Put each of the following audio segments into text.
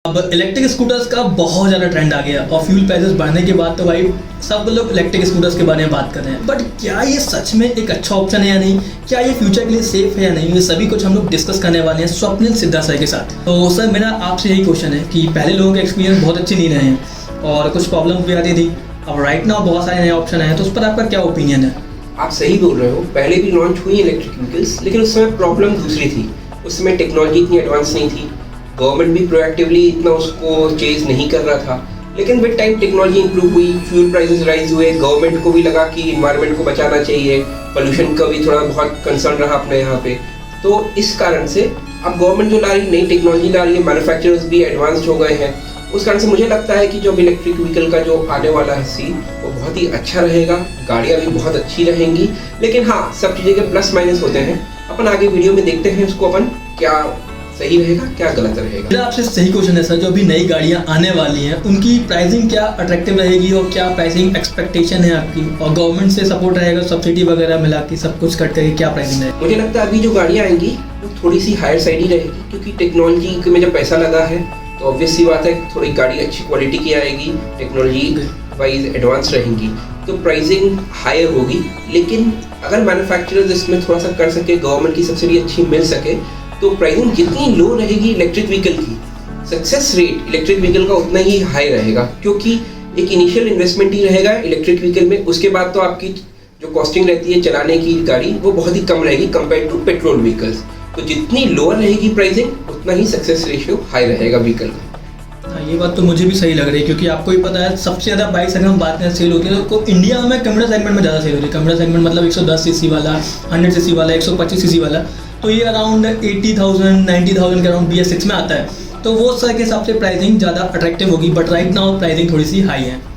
अब electric scooters का बहुत ज़्यादा ट्रेंड आ गया और फ्यूल प्राइसेस बढ़ने के बाद तो भाई सब लोग इलेक्ट्रिक स्कूटर्स के बारे में बात कर रहे हैं। बट क्या ये सच में एक अच्छा ऑप्शन है या नहीं, क्या ये फ्यूचर के लिए सेफ है या नहीं, ये सभी कुछ हम लोग डिस्कस करने वाले हैं स्वप्निल सिद्धा सर के साथ। तो सर मेरा आपसे यही क्वेश्चन है कि पहले लोगों के एक्सपीरियंस बहुत अच्छे नहीं रहे हैं और कुछ प्रॉब्लम भी आती थी। अब राइट नाउ बहुत सारे नए ऑप्शन हैं, तो उस पर आपका क्या ओपिनियन है? आप सही बोल रहे हो, पहले भी लॉन्च हुई इलेक्ट्रिक व्हीकल्स, लेकिन उस समय प्रॉब्लम दूसरी थी। उस समय टेक्नोलॉजी इतनी एडवांस नहीं थी, गवर्नमेंट भी प्रोएक्टिवली इतना उसको चेज नहीं कर रहा था। लेकिन विद टाइम टेक्नोलॉजी इंप्रूव हुई, फ्यूल प्राइसेस राइज हुए, गवर्नमेंट को भी लगा कि इन्वायरमेंट को बचाना चाहिए, पोल्यूशन का भी थोड़ा बहुत कंसर्न रहा अपने यहाँ पे। तो इस कारण से अब गवर्नमेंट जो ला रही नई टेक्नोलॉजी ला रही है, मैन्युफैक्चरर्स भी एडवांस्ड हो गए हैं। उस कारण से मुझे लगता है कि जो इलेक्ट्रिक व्हीकल का जो आने वाला है सीन वो बहुत ही अच्छा रहेगा, गाड़ियाँ भी बहुत अच्छी रहेंगी। लेकिन हाँ, सब चीज़ें के प्लस माइनस होते हैं। अपन आगे वीडियो में देखते हैं उसको अपन क्या सही रहेगा क्या गलत रहेगा। मेरा आपसे सही क्वेश्चन है सर, जो अभी नई गाड़ियाँ आने वाली हैं उनकी प्राइसिंग क्या अट्रैक्टिव रहेगी और क्या प्राइसिंग एक्सपेक्टेशन है आपकी, और गवर्नमेंट से सपोर्ट रहेगा, सब्सिडी वगैरह मिला के सब कुछ कट करके क्या प्राइसिंग है? मुझे लगता है अभी जो गाड़ियाँ आएंगी वो थोड़ी सी हायर साइड ही रहेगी, क्योंकि टेक्नोलॉजी में जब पैसा लगा है तो ऑब्वियस सी बात है थोड़ी गाड़ी अच्छी क्वालिटी की आएगी, टेक्नोलॉजी वाइज एडवांस रहेंगी, तो प्राइसिंग हायर होगी। लेकिन अगर मैन्युफैक्चरर्स इसमें थोड़ा सा कर सके, गवर्नमेंट की सब्सिडी अच्छी मिल सके, तो प्राइसिंग जितनी लो रहेगी इलेक्ट्रिक व्हीकल की, सक्सेस रेट इलेक्ट्रिक व्हीकल का उतना ही हाई रहेगा। क्योंकि एक इनिशियल इन्वेस्टमेंट ही रहेगा इलेक्ट्रिक व्हीकल में, उसके बाद तो आपकी जो कॉस्टिंग रहती है चलाने की गाड़ी वो बहुत ही कम रहेगी कंपेयर टू पेट्रोल व्हीकल्स। तो जितनी लोअर रहेगी प्राइसिंग उतना ही सक्सेस रेशियो हाई रहेगा व्हीकल का। ये बात तो मुझे भी सही लग रही है, क्योंकि आपको ही पता है सबसे ज़्यादा बाइक्स अगर हम बात करें सेल होती है तो इंडिया में कम्यूटर सेगमेंट में ज़्यादा सेल होती है। कम्यूटर सेगमेंट मतलब 110 सीसी वाला, 100 सीसी वाला, 125 सीसी वाला, तो ये अराउंड 80,000 90,000 के अराउंड BS6 में आता है। तो वो सर के हिसाब से प्राइसिंग ज़्यादा अट्रैक्टिव होगी। बट राइट नाउ प्राइसिंग थोड़ी सी हाई है।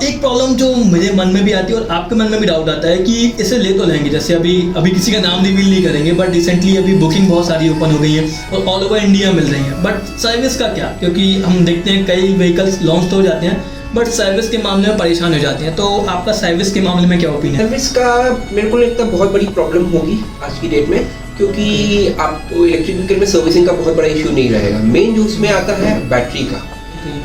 एक प्रॉब्लम जो मुझे मन में भी आती है और आपके मन में भी डाउट आता है कि इसे ले तो लेंगे, जैसे अभी किसी का नाम रिवील नहीं करेंगे, बट रिसेंटली अभी बुकिंग बहुत सारी ओपन हो गई है और ऑल ओवर इंडिया मिल रही है। बट सर्विस का क्या? क्योंकि हम देखते हैं कई व्हीकल्स लॉन्च तो हो जाते हैं बट सर्विस के मामले में परेशान हो जाते हैं। तो आपका सर्विस के मामले में क्या ओपिनियन है? सर्विस का मेरे को लगता है बहुत बड़ी प्रॉब्लम होगी आज की डेट में, क्योंकि आपको इलेक्ट्रिक व्हीकल में सर्विसिंग का बहुत बड़ा इशू नहीं रहेगा। मेन जो उसमें आता है बैटरी का।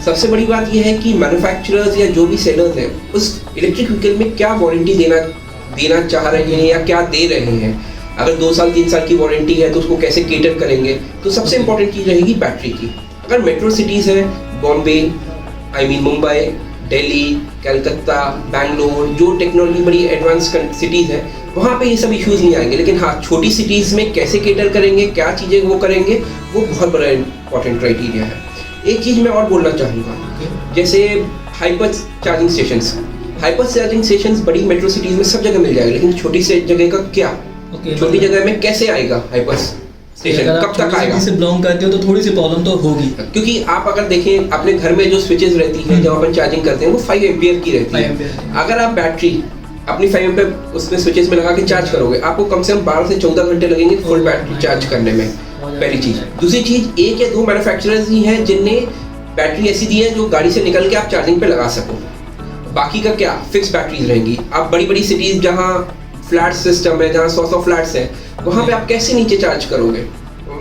सबसे बड़ी बात यह है कि मैन्युफैक्चरर्स या जो भी सेलर्स हैं उस इलेक्ट्रिक व्हीकल में क्या वारंटी देना चाह रहे हैं या क्या दे रहे हैं। अगर 2 साल 3 साल की वारंटी है तो उसको कैसे केटर करेंगे। तो सबसे इंपॉर्टेंट चीज़ रहेगी बैटरी की। अगर मेट्रो सिटीज़ है, बॉम्बे, मुंबई, दिल्ली, कलकत्ता, बैंगलोर, जो टेक्नोलॉजी बड़ी एडवांस सिटीज़ है, वहाँ पे ये सब इश्यूज़ नहीं आएंगे। लेकिन हाँ, छोटी सिटीज़ में कैसे केटर करेंगे, क्या चीज़ें वो करेंगे, वो बहुत बड़ा इंपॉर्टेंट क्राइटेरिया है। एक चीज़ मैं और बोलना चाहूँगा, जैसे हाइपर चार्जिंग स्टेशंस बड़ी मेट्रो सिटीज़ में सब जगह मिल जाएगा, लेकिन छोटी से जगह का क्या? छोटी जगह में कैसे आएगा हाइपर स्टेशन, कब तक आएगा? से बिलोंग करते हो तो थोड़ी सी प्रॉब्लम तो होगी, क्योंकि आप अगर देखें अपने घर में जो स्विचेस रहती हैं जब अपन चार्जिंग करते हैं वो 5 एम्पियर की रहती है। अगर आप बैटरी अपनी 5 एम्पियर उसमें स्विचेस में लगा के चार्ज करोगे, आपको कम से कम 12 से 14 घंटे लगेंगे फुल बैटरी चार्ज करने में। पहली चीज। दूसरी चीज, 1 या 2 मैन्युफैक्चरर्स ही हैं जिनने बैटरी ऐसी दी है जो गाड़ी से निकल के आप चार्जिंग पे लगा सको। बाकी का क्या, फिक्स बैटरीज रहेंगी। आप बड़ी बड़ी सिटीज जहाँ फ्लैट सिस्टम है, जहाँ 100 फ्लैट्स हैं, वहाँ पे आप कैसे नीचे चार्ज करोगे?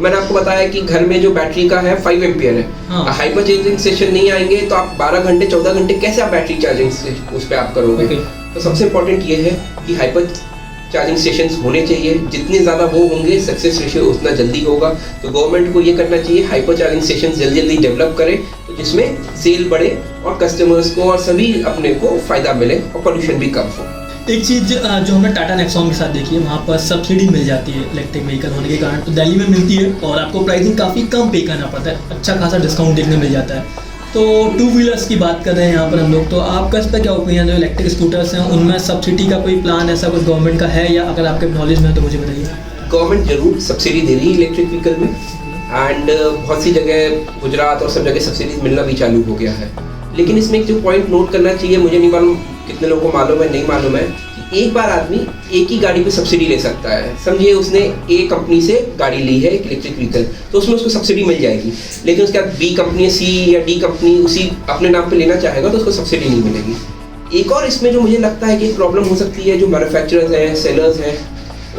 मैंने आपको बताया कि घर में जो बैटरी का है 5 एम्पियर है। हाइपर चार्जिंग स्टेशन नहीं आएंगे तो आप 12 घंटे 14 घंटे कैसे आप बैटरी चार्जिंग उस पर आप करोगे? तो सबसे इंपॉर्टेंट ये है कि हाइपर चार्जिंग स्टेशंस होने चाहिए। जितने ज़्यादा वो होंगे सक्सेस रेशियो उतना जल्दी होगा। तो गवर्नमेंट को ये करना चाहिए, हाइपर चार्जिंग स्टेशंस जल्दी डेवलप करे, तो जिसमें सेल बढ़े और कस्टमर्स को और सभी अपने को फ़ायदा मिले और पोल्यूशन भी कम हो। एक चीज़ जो हमने टाटा नेक्सॉन के साथ देखी है, वहाँ पर सब्सिडी मिल जाती है इलेक्ट्रिक व्हीकल होने के कारण। तो दिल्ली में मिलती है और आपको प्राइसिंग काफ़ी कम पे करना पड़ता है, अच्छा खासा डिस्काउंट देखने मिल जाता है। तो 2 व्हीलर्स की बात कर रहे हैं यहाँ पर हम लोग, तो आपका इस पर क्या ओपिनियन है? जो इलेक्ट्रिक स्कूटर्स हैं उनमें सब्सिडी का कोई प्लान ऐसा कुछ गवर्नमेंट का है, या अगर आपके नॉलेज में है तो मुझे बताइए। गवर्नमेंट जरूर सब्सिडी दे रही है इलेक्ट्रिक व्हीकल में, एंड बहुत सी जगह गुजरात और सब जगह सब्सिडीज मिलना भी चालू हो गया है। लेकिन इसमें एक जो पॉइंट नोट करना चाहिए, मुझे नहीं मालूम कितने लोगों को मालूम है नहीं मालूम है, कि एक बार आदमी एक ही गाड़ी पे सब्सिडी ले सकता है। समझिए उसने ए कंपनी से गाड़ी ली है इलेक्ट्रिक व्हीकल, तो उसमें उसको सब्सिडी मिल जाएगी। लेकिन उसके बाद बी कंपनी, सी या डी कंपनी उसी अपने नाम पे लेना चाहेगा तो उसको सब्सिडी नहीं मिलेगी। एक और इसमें जो मुझे लगता है कि प्रॉब्लम हो सकती है, जो मैन्युफैक्चरर्स हैं, सेलर्स हैं,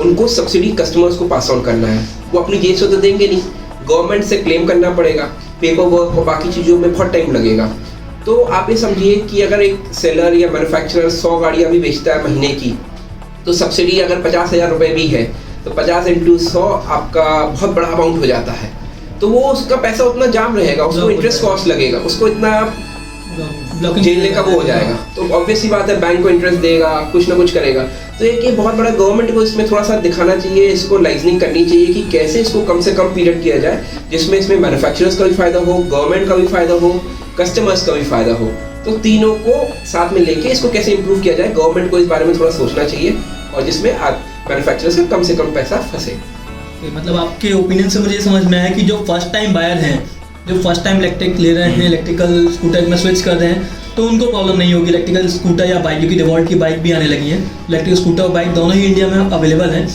उनको सब्सिडी कस्टमर्स को पास ऑन करना है। वो अपनी जेब से तो देंगे नहीं, गवर्नमेंट से क्लेम करना पड़ेगा, पेपर वर्क और बाकी चीज़ों में बहुत टाइम लगेगा। तो आप ये समझिए कि अगर एक सेलर या मैन्युफैक्चरर 100 गाड़ियाँ भी बेचता है महीने की, तो सब्सिडी अगर 50,000 रुपये भी है तो 50 × 100 आपका बहुत बड़ा अमाउंट हो जाता है। तो वो उसका पैसा उतना जाम रहेगा, उसको इंटरेस्ट कॉस्ट लगेगा, उसको इतना झेलने का वो हो जाएगा। तो ऑब्वियस सी बात है, बैंक को इंटरेस्ट देगा, कुछ ना कुछ करेगा। तो एक बहुत बड़ा गवर्नमेंट को इसमें थोड़ा सा दिखाना चाहिए, इसको लाइजनिंग करनी चाहिए कि कैसे इसको कम से कम पीरियड किया जाए जिसमें इसमें मैन्युफैक्चरर्स का भी फायदा हो, गवर्नमेंट का भी फायदा हो, कस्टमर्स का भी फायदा हो। तो तीनों को साथ में लेके इसको कैसे इंप्रूव किया जाए, गवर्नमेंट को इस बारे में थोड़ा सोचना चाहिए और जिसमें मैन्युफैक्चरर्स का कम से कम पैसा फंसे। मतलब आपके ओपिनियन से मुझे ये समझ में आया कि जो फर्स्ट टाइम बायर हैं, जो फर्स्ट टाइम इलेक्ट्रिक ले रहे हैं, इलेक्ट्रिकल स्कूटर में स्विच कर रहे हैं, तो उनको प्रॉब्लम नहीं होगी इलेक्ट्रिकल स्कूटर या बाइक, क्योंकि डिवॉल्ट की बाइक भी आने लगी है। इलेक्ट्रिक स्कूटर और बाइक दोनों ही इंडिया में अवेलेबल हैं।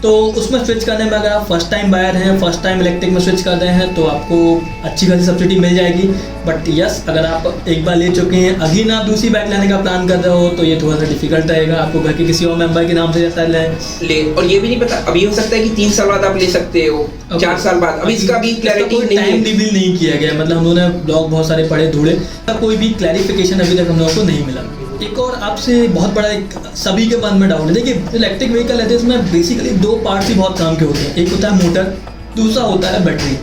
तो उसमें स्विच करने में अगर आप फर्स्ट टाइम बायर हैं, फर्स्ट टाइम इलेक्ट्रिक में स्विच कर रहे हैं, तो आपको अच्छी खासी सब्सिडी मिल जाएगी। बट यस, अगर आप एक बार ले चुके हैं, अगेन आप दूसरी बाइक लेने का प्लान कर रहे हो, तो ये थोड़ा सा डिफिकल्ट रहेगा। आपको घर के किसी और मेंबर के नाम से जैसा ले और ये भी नहीं पता, अभी हो सकता है कि 3 साल बाद आप ले सकते हो, 4 साल बाद, अभी इसका भी क्लैरिटी नहीं है, टाइम रिवील नहीं किया गया। मतलब हम लोगों ने ब्लॉग बहुत सारे पढ़े ढूंढे, कोई भी क्लैरिफिकेशन अभी तक हम लोगों को नहीं मिला। एक और आपसे बहुत बड़ा एक सभी के मन में डाउट है, देखिए इलेक्ट्रिक व्हीकल है तो इसमें बेसिकली 2 पार्ट्स ही बहुत काम के होते हैं। एक होता है मोटर, दूसरा होता है बैटरी।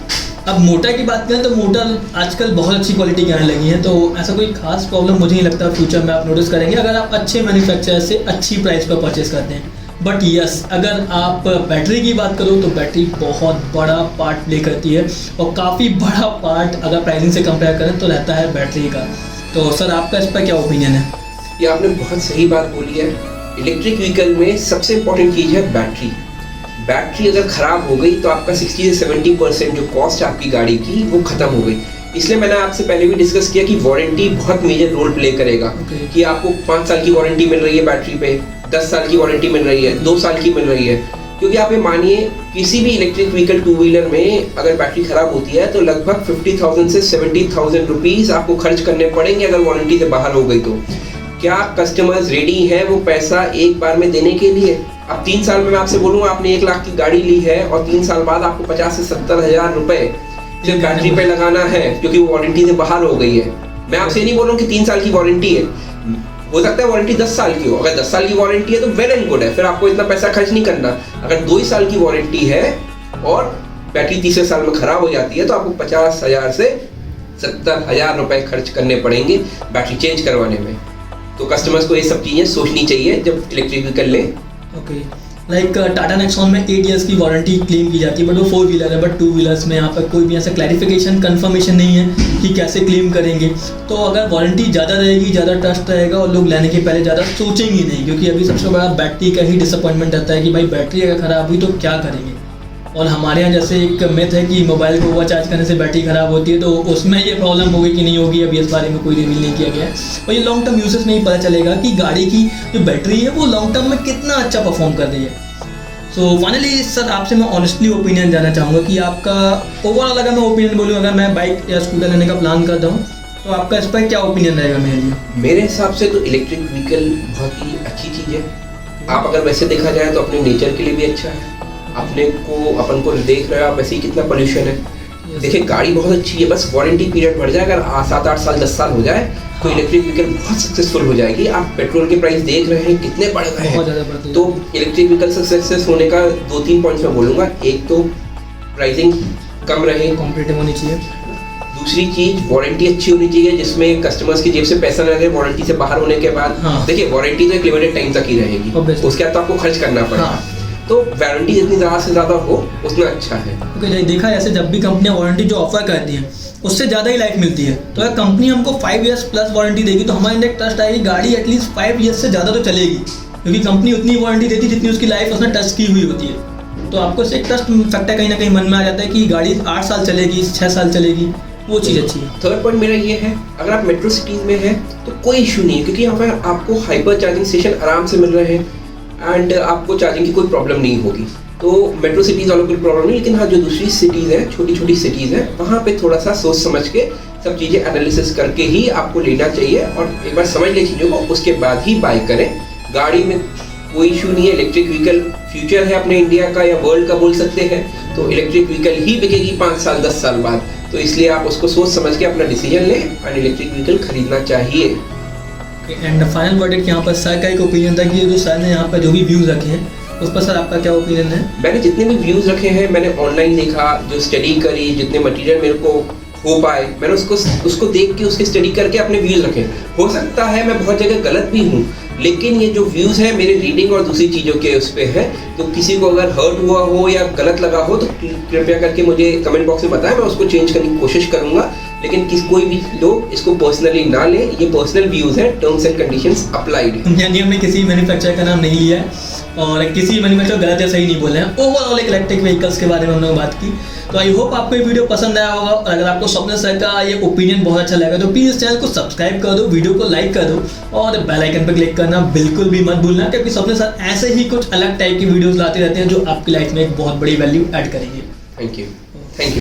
अब मोटर की बात करें तो मोटर आजकल बहुत अच्छी क्वालिटी की आने लगी है, तो ऐसा कोई खास प्रॉब्लम मुझे नहीं लगता फ्यूचर में आप नोटिस करेंगे अगर आप अच्छे मैन्युफैक्चरर से अच्छी प्राइस पर परचेस करते हैं। बट यस, अगर आप बैटरी की बात करो तो बैटरी बहुत बड़ा पार्ट प्ले करती है और काफ़ी बड़ा पार्ट अगर प्राइसिंग से कंपेयर करें तो रहता है बैटरी का। तो सर आपका इस पर क्या ओपिनियन है? ये आपने बहुत सही बात बोली है। इलेक्ट्रिक व्हीकल में सबसे इम्पोर्टेंट चीज़ है बैटरी। बैटरी अगर ख़राब हो गई तो आपका 60 से 70% जो कॉस्ट है आपकी गाड़ी की वो ख़त्म हो गई। इसलिए मैंने आपसे पहले भी डिस्कस किया कि वारंटी बहुत मेजर रोल प्ले करेगा। कि आपको 5 साल की वारंटी मिल रही है बैटरी पे, 10 साल की वारंटी मिल रही है, 2 साल की मिल रही है। क्योंकि आप ये मानिए किसी भी इलेक्ट्रिक व्हीकल 2 व्हीलर में अगर बैटरी ख़राब होती है तो लगभग 50,000 से 70,000 रुपीज़ आपको खर्च करने पड़ेंगे अगर वारंटी से बाहर हो गई तो। क्या कस्टमर्स रेडी हैं वो पैसा एक बार में देने के लिए? अब 3 साल में मैं आपसे बोलूँगा आपने 1 लाख की गाड़ी ली है और 3 साल बाद आपको 50 से 70 हज़ार रुपए सिर्फ बैटरी पे लगाना है क्योंकि वो वारंटी से बाहर हो गई है। मैं आपसे नहीं बोल रहा हूँ कि 3 साल की वारंटी है, हो सकता है वारंटी 10 साल की हो। अगर 10 साल की वारंटी है तो वेल एंड गुड है, फिर आपको इतना पैसा खर्च नहीं करना। अगर 2 साल की वारंटी है और बैटरी तीसरे साल में खराब हो जाती है तो आपको 50,000 से 70,000 रुपए खर्च करने पड़ेंगे बैटरी चेंज करवाने में। तो कस्टमर्स को ये सब चीज़ें सोचनी चाहिए जब इलेक्ट्रिक व्हीकल लें। ओके, लाइक टाटा नेक्सॉन में 8 इयर्स की वारंटी क्लेम की जाती है, बट वो 4 व्हीलर है। बट 2 व्हीलर्स में यहाँ पर कोई भी ऐसा क्लैरिफिकेशन कंफर्मेशन नहीं है कि कैसे क्लेम करेंगे। तो अगर वारंटी ज़्यादा रहेगी, ज़्यादा ट्रस्ट रहेगा और लोग लेने के पहले ज़्यादा सोचेंगे नहीं, क्योंकि अभी सबसे बड़ा बैटरी का ही डिसअपॉइंटमेंट रहता है कि भाई बैटरी अगर ख़राब हुई तो क्या करेंगे। और हमारे यहाँ जैसे एक मिथ है कि मोबाइल को ओवर चार्ज करने से बैटरी ख़राब होती है, तो उसमें ये प्रॉब्लम होगी कि नहीं होगी, अभी इस बारे में कोई रिवील नहीं किया गया है। और ये लॉन्ग टर्म यूसेज में ही पता चलेगा कि गाड़ी की जो बैटरी है वो लॉन्ग टर्म में कितना अच्छा परफॉर्म कर रही है। सो फाइनली सर आपसे मैं ऑनेस्टली ओपिनियन जानना चाहूँगा कि आपका ओवरऑल, अगर मैं ओपिनियन बोलूँ, अगर मैं बाइक या स्कूटर लेने का प्लान करता हूँ तो आपका इस पर क्या ओपिनियन रहेगा मेरे लिए? मेरे हिसाब से तो इलेक्ट्रिक व्हीकल बहुत ही अच्छी चीज़ है। आप अगर वैसे देखा जाए तो अपने नेचर के लिए भी अच्छा है। अपन को देख रहे हो आप, वैसे ही कितना पोल्यूशन है। देखिए गाड़ी बहुत अच्छी है, बस वारंटी पीरियड बढ़ जाए, अगर 7-8 साल 10 साल हो जाए तो इलेक्ट्रिक व्हीकल बहुत सक्सेसफुल हो जाएगी। आप पेट्रोल के प्राइस देख रहे हैं कितने बढ़ गए हैं, तो इलेक्ट्रिक व्हीकल सक्सेस होने का 2-3 पॉइंट्स मैं बोलूँगा। एक तो प्राइसिंग कम रहे, कॉम्पिटिटिव होनी चाहिए। दूसरी चीज वारंटी अच्छी होनी चाहिए जिसमें कस्टमर्स की जेब से पैसा न लगे वारंटी से बाहर होने के बाद। देखिए वारंटी तो एक लिमिटेड टाइम तक ही रहेगी, उसके बाद तो आपको खर्च करना पड़ेगा। तो वारंटी जितनी ज़्यादा से ज़्यादा हो उतना अच्छा है। ओके, देखा जैसे जब भी कंपनियां वारंटी जो ऑफर करती हैं उससे ज़्यादा ही लाइफ मिलती है। तो अगर कंपनी हमको 5 इयर्स प्लस वारंटी देगी तो हमारे अंदर ट्रस्ट आएगी, गाड़ी एटलीस्ट 5 इयर्स से ज़्यादा तो चलेगी, क्योंकि कंपनी उतनी वारंटी देती है जितनी उसकी लाइफ उसने टच की हुई होती है। तो आपको इससे एक ट्रस्ट फैक्टर कहीं ना कहीं मन में आ जाता है कि गाड़ी 8 साल चलेगी, 6 साल चलेगी, वो चीज़ अच्छी है। थर्ड पॉइंट मेरा ये है, अगर आप मेट्रो सिटीज़ में हैं तो कोई इशू नहीं है, क्योंकि यहाँ पर आपको हाइपर चार्जिंग स्टेशन आराम से मिल रहे हैं एंड आपको चार्जिंग की कोई प्रॉब्लम नहीं होगी। तो मेट्रो सिटीज़ वालों को कोई प्रॉब्लम नहीं, लेकिन हाँ जो दूसरी सिटीज़ हैं, छोटी छोटी सिटीज़ हैं, वहाँ पे थोड़ा सा सोच समझ के सब चीज़ें एनालिसिस करके ही आपको लेना चाहिए और एक बार समझ ले चीज़ों को, उसके बाद ही बाय करें। गाड़ी में कोई इशू नहीं है, इलेक्ट्रिक व्हीकल फ्यूचर है अपने इंडिया का या वर्ल्ड का बोल सकते हैं, तो इलेक्ट्रिक व्हीकल ही बिकेगी 5 साल 10 साल बाद। तो इसलिए आप उसको सोच समझ के अपना डिसीजन लें और इलेक्ट्रिक व्हीकल खरीदना चाहिए। एंड फाइनल वर्डिक्ट यहाँ पर सर का एक ओपिनियन था कि जो सर ने यहाँ पर जो भी व्यूज़ रखे हैं उस पर सर आपका क्या ओपिनियन है? मैंने जितने भी व्यूज़ रखे हैं मैंने ऑनलाइन देखा, जो स्टडी करी, जितने मटेरियल मेरे को हो पाए मैंने उसको देख के उसकी स्टडी करके अपने व्यूज़ रखे। हो सकता है मैं बहुत जगह गलत भी हूँ, लेकिन ये जो व्यूज़ है मेरे रीडिंग और दूसरी चीज़ों के उस पर है। तो किसी को अगर हर्ट हुआ हो या गलत लगा हो तो कृपया करके मुझे कमेंट बॉक्स में बताएं, मैं उसको चेंज करने की कोशिश करूँगा। लेकिन कोई भी लोग इसको पर्सनली ना लें, ये पर्सनल व्यूज़ हैं, टर्म्स एंड कंडीशंस अप्लाइड। यानी हमने किसी मैन्युफैक्चरर का नाम नहीं लिया है और किसी मैन्युफैक्चरर गलत या सही नहीं बोले हैं। ओवरऑल एक इलेक्ट्रिक व्हीकल्स के बारे में हमने बात की। तो आई होप आपको ये वीडियो पसंद आया होगा, और अगर आपको स्वप्निल सर का ये ओपिनियन बहुत अच्छा लगा तो प्लीज़ इस चैनल को सब्सक्राइब कर दो, वीडियो को लाइक कर दो और बेल आइकन पर क्लिक करना बिल्कुल भी मत भूलना, क्योंकि स्वप्निल सर ऐसे ही कुछ अलग टाइप की वीडियोस लाते रहते हैं जो आपकी लाइफ में एक बहुत बड़ी वैल्यू ऐड करेंगे। Thank you.